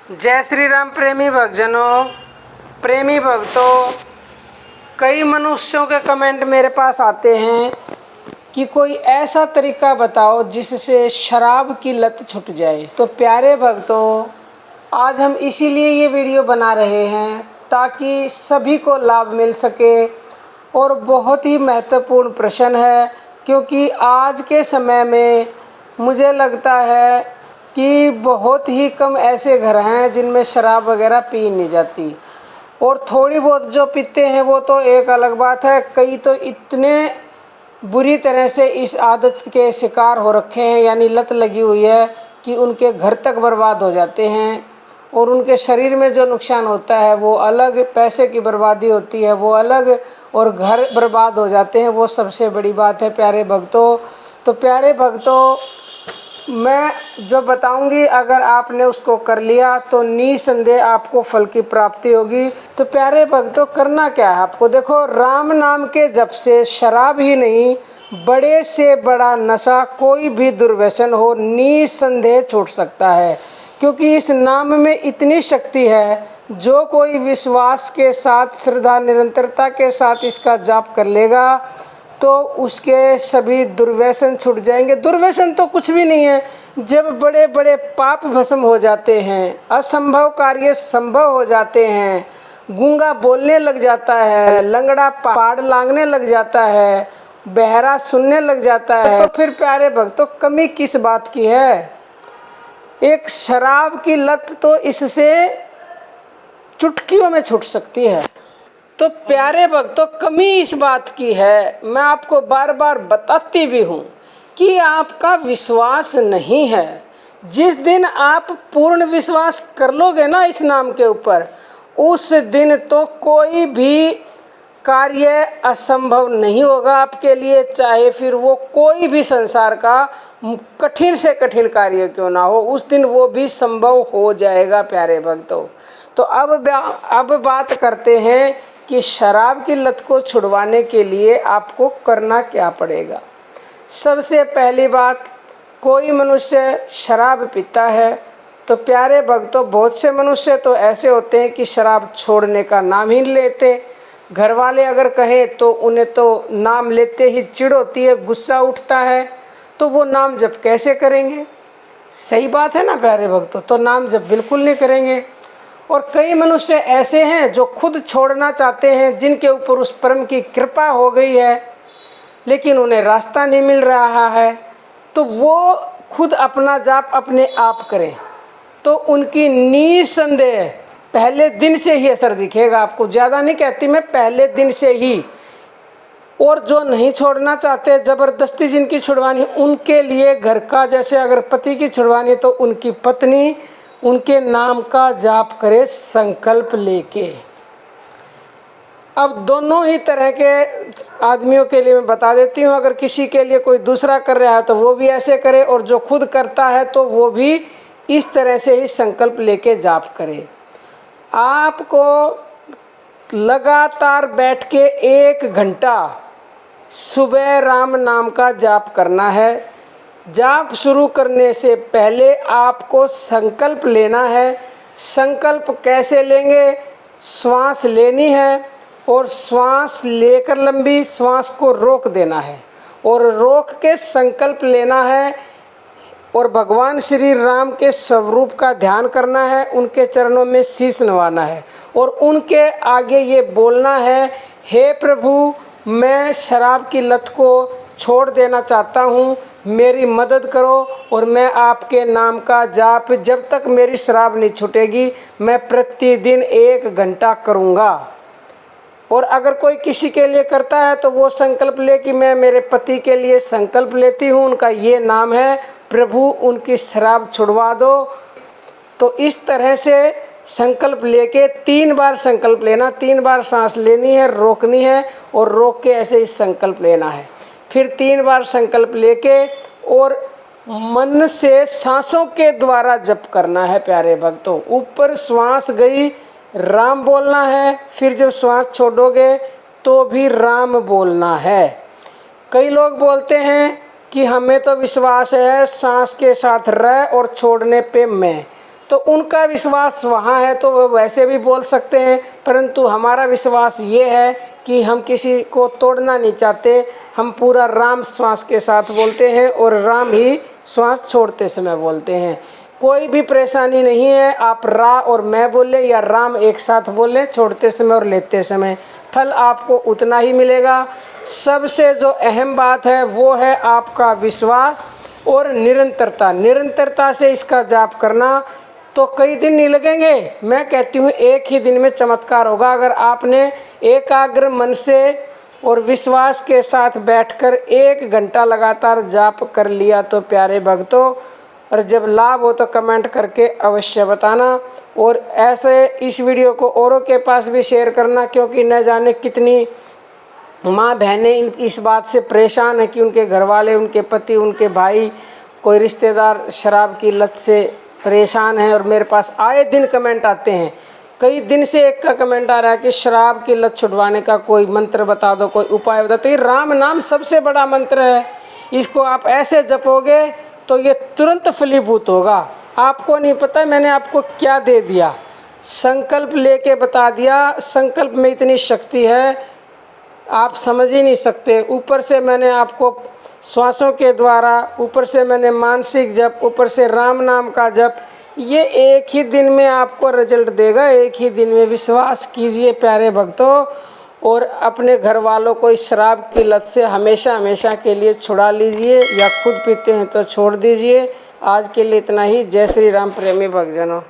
जय श्री राम प्रेमी भक्तजनों, प्रेमी भक्तों, कई मनुष्यों के कमेंट मेरे पास आते हैं कि कोई ऐसा तरीका बताओ जिससे शराब की लत छूट जाए। तो प्यारे भक्तों, आज हम इसीलिए ये वीडियो बना रहे हैं ताकि सभी को लाभ मिल सके। और बहुत ही महत्वपूर्ण प्रश्न है, क्योंकि आज के समय में मुझे लगता है कि बहुत ही कम ऐसे घर हैं जिनमें शराब वगैरह पी नहीं जाती। और थोड़ी बहुत जो पीते हैं वो तो एक अलग बात है, कई तो इतने बुरी तरह से इस आदत के शिकार हो रखे हैं, यानी लत लगी हुई है कि उनके घर तक बर्बाद हो जाते हैं। और उनके शरीर में जो नुकसान होता है वो अलग, पैसे की बर्बादी होती है वो अलग, और घर बर्बाद हो जाते हैं वो सबसे बड़ी बात है प्यारे भक्तों। तो प्यारे भक्तों, मैं जो बताऊंगी अगर आपने उसको कर लिया तो निसंदेह आपको फल की प्राप्ति होगी। तो प्यारे भक्तों, करना क्या है आपको? देखो, राम नाम के जप से शराब ही नहीं, बड़े से बड़ा नशा, कोई भी दुर्व्यसन हो, निसंदेह छूट सकता है। क्योंकि इस नाम में इतनी शक्ति है, जो कोई विश्वास के साथ, श्रद्धा, निरंतरता के साथ इसका जाप कर लेगा तो उसके सभी दुर्व्यसन छूट जाएंगे। दुर्व्यसन तो कुछ भी नहीं है। जब बड़े बड़े पाप भस्म हो जाते हैं, असंभव कार्य संभव हो जाते हैं, गूंगा बोलने लग जाता है, लंगड़ा पहाड़ लांघने लग जाता है, बहरा सुनने लग जाता है, तो फिर प्यारे भक्तों कमी किस बात की है? एक शराब की लत तो इससे चुटकियों में छूट सकती है। तो प्यारे भक्तों, कमी इस बात की है, मैं आपको बार बार बताती भी हूँ कि आपका विश्वास नहीं है। जिस दिन आप पूर्ण विश्वास कर लोगे ना इस नाम के ऊपर, उस दिन तो कोई भी कार्य असंभव नहीं होगा आपके लिए, चाहे फिर वो कोई भी संसार का कठिन से कठिन कार्य क्यों ना हो, उस दिन वो भी संभव हो जाएगा प्यारे भक्तों। तो अब बात करते हैं कि शराब की लत को छुड़वाने के लिए आपको करना क्या पड़ेगा। सबसे पहली बात, कोई मनुष्य शराब पीता है तो प्यारे भक्तों, बहुत से मनुष्य तो ऐसे होते हैं कि शराब छोड़ने का नाम ही नहीं लेते। घर वाले अगर कहें तो उन्हें तो नाम लेते ही चिढ़ होती है, गुस्सा उठता है, तो वो नाम जप कैसे करेंगे? सही बात है ना प्यारे भक्तों, तो नाम जप बिल्कुल नहीं करेंगे। और कई मनुष्य ऐसे हैं जो खुद छोड़ना चाहते हैं, जिनके ऊपर उस परम की कृपा हो गई है, लेकिन उन्हें रास्ता नहीं मिल रहा है, तो वो खुद अपना जाप अपने आप करें तो उनकी निसंदेह पहले दिन से ही असर दिखेगा आपको। ज़्यादा नहीं कहती मैं, पहले दिन से ही। और जो नहीं छोड़ना चाहते, ज़बरदस्ती जिनकी छुड़वानी, उनके लिए घर का, जैसे अगर पति की छुड़वानी तो उनकी पत्नी उनके नाम का जाप करे संकल्प लेके। अब दोनों ही तरह के आदमियों के लिए मैं बता देती हूँ। अगर किसी के लिए कोई दूसरा कर रहा है तो वो भी ऐसे करे, और जो खुद करता है तो वो भी इस तरह से ही संकल्प लेके जाप करे। आपको लगातार बैठ के 1 घंटा सुबह राम नाम का जाप करना है। जाप शुरू करने से पहले आपको संकल्प लेना है। संकल्प कैसे लेंगे? श्वास लेनी है और श्वास लेकर लंबी श्वास को रोक देना है, और रोक के संकल्प लेना है, और भगवान श्री राम के स्वरूप का ध्यान करना है, उनके चरणों में शीश नवाना है, और उनके आगे ये बोलना है, हे प्रभु, मैं शराब की लत को छोड़ देना चाहता हूँ, मेरी मदद करो, और मैं आपके नाम का जाप जब तक मेरी शराब नहीं छूटेगी मैं प्रतिदिन 1 घंटा करूँगा। और अगर कोई किसी के लिए करता है तो वो संकल्प ले कि मैं मेरे पति के लिए संकल्प लेती हूँ, उनका ये नाम है, प्रभु उनकी शराब छुड़वा दो। तो इस तरह से संकल्प लेके 3 बार संकल्प लेना, 3 बार सांस लेनी है, रोकनी है, और रोक के ऐसे ही संकल्प लेना है। फिर 3 बार संकल्प लेके और मन से सांसों के द्वारा जप करना है प्यारे भक्तों। ऊपर श्वास गई, राम बोलना है, फिर जब श्वास छोड़ोगे तो भी राम बोलना है। कई लोग बोलते हैं कि हमें तो विश्वास है सांस के साथ रह और छोड़ने पे मैं। तो उनका विश्वास वहाँ है तो वो वैसे भी बोल सकते हैं, परंतु हमारा विश्वास ये है कि हम किसी को तोड़ना नहीं चाहते। हम पूरा राम श्वास के साथ बोलते हैं और राम ही श्वास छोड़ते समय बोलते हैं। कोई भी परेशानी नहीं है, आप रा और मैं बोले या राम एक साथ बोले छोड़ते समय और लेते समय, फल आपको उतना ही मिलेगा। सबसे जो अहम बात है वो है आपका विश्वास और निरंतरता। निरंतरता से इसका जाप करना तो कई दिन नहीं लगेंगे, मैं कहती हूँ एक ही दिन में चमत्कार होगा। अगर आपने एकाग्र मन से और विश्वास के साथ बैठकर 1 घंटा लगातार जाप कर लिया तो प्यारे भक्तों, और जब लाभ हो तो कमेंट करके अवश्य बताना। और ऐसे इस वीडियो को औरों के पास भी शेयर करना, क्योंकि न जाने कितनी माँ बहनें इस बात से परेशान है कि उनके घर वाले, उनके पति, उनके भाई, कोई रिश्तेदार शराब की लत से परेशान है। और मेरे पास आए दिन कमेंट आते हैं, कई दिन से एक का कमेंट आ रहा है कि शराब की लत छुड़वाने का कोई मंत्र बता दो, कोई उपाय बता दो। तो ये राम नाम सबसे बड़ा मंत्र है, इसको आप ऐसे जपोगे तो ये तुरंत फलीभूत होगा। आपको नहीं पता मैंने आपको क्या दे दिया, संकल्प लेके बता दिया। संकल्प में इतनी शक्ति है आप समझ ही नहीं सकते। ऊपर से मैंने आपको श्वासों के द्वारा, ऊपर से मैंने मानसिक जप, ऊपर से राम नाम का जप, ये एक ही दिन में आपको रिजल्ट देगा। एक ही दिन में विश्वास कीजिए प्यारे भक्तों, और अपने घर वालों को इस शराब की लत से हमेशा हमेशा के लिए छुड़ा लीजिए, या खुद पीते हैं तो छोड़ दीजिए। आज के लिए इतना ही। जय श्री राम प्रेमी भक्तजनों।